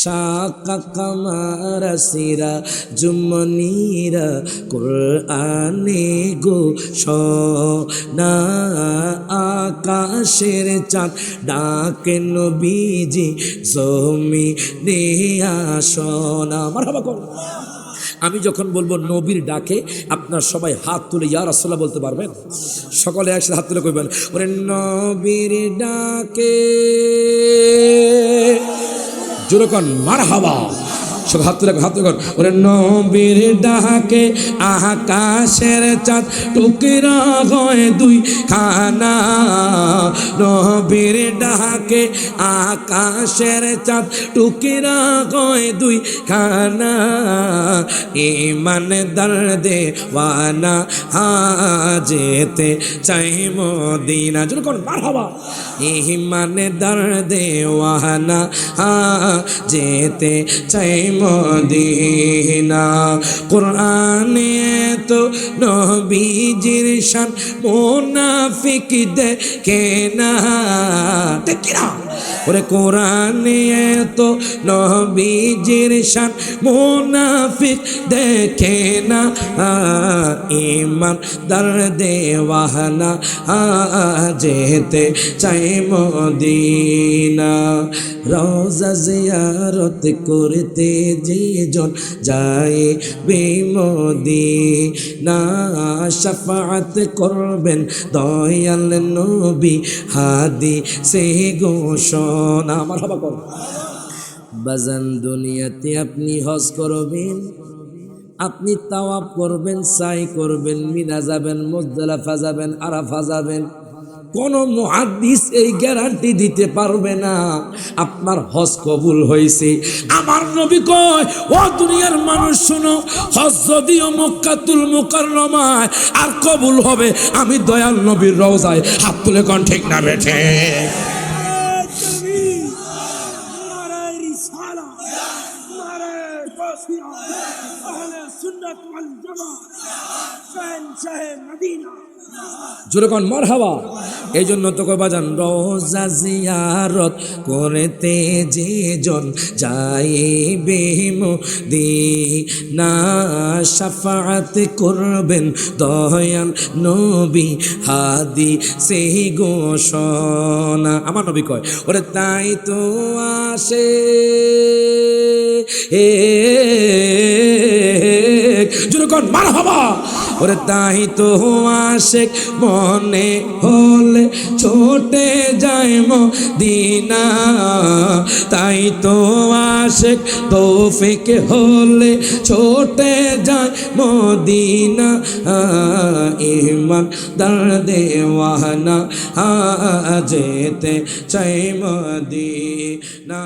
চাকা কামারাসিরা জুমনিরা কোরআনে গো সোনা আকাশের চাঁদ ডাকে নবীজি জমিনে আসনা। মারহাবা কর। আমি যখন বলবো নবীর ডাকে আপনার সবাই হাত তুলে ইয়া রাসূলুল্লাহ বলতে পারবেন? সকলে একসাথে হাত তুলে কইবেন, ওরে নবীর ডাকে জোরে কোন মারহাবা। সব হাত তুলে কর, ওরে নবীর ডাকে আকাশের চাঁদ টুকরা হয় দুই খানা। নবীর ডাকে আকাশের চাঁদ টুকরা হয় দুই খানা। ঈমানদার দেওয়ানা যেতে চাই মদিনা। জোরে কোন মারহাবা। ঈমানদার দেওয়ানা যেতে চাই মদিনা। কোরআনে তো নবীজির শান মুনাফিক দেখে না, দেখি না। ওরে কোরআনে তো নবীজির শান মুনাফিক দেখে না। ঈমানদার দেওয়ানা যেতে চাই মদিনা। রওজা জিয়ারত করতে যেজন যায় বেমদিনা, শাফাআত করবেন দয়াল নবী হাদিসে ঘোষণা। মারহাবা কর। বাজান দুনিয়াতে আপনি হজ করবেন, আপনি তাওয়াফ করবেন, সাই করবেন, মিনা যাবেন, মুজদালিফা যাবেন, আরাফা যাবেন, কোন মুহাদ্দিস এই গ্যারান্টি দিতে পারবে না আপনার হজ কবুল হয়েছে। আমার নবী কয়, ও দুনিয়ার মানুষ শোনো, হজ যদিও মক্কাতুল মুকাররমায় আর কবুল হবে আমি দয়াল নবীর রওজায়। হাত তুলে কোন ঠিক না বেঠে? জোরে কোন মারহাবা। এই জন্য তো কই বাজান, রওজা জিয়ারত করতে যেজন যাইবে মদিনা, শাফাআত করবেন দয়াল নবী হাদিসে ঘোষণা। আমার নবী কয়, ওরে তাই তো আসে জোরে কোন মারহাবা। ওরে তাই তো আশেক মনে হলে ছোটে যায় মদিনা, তাই তো আশেক তৌফিক হলে ছোটে যায় মদিনা। ঈমানদার দেওয়ানা যেতে চাই মদিনা।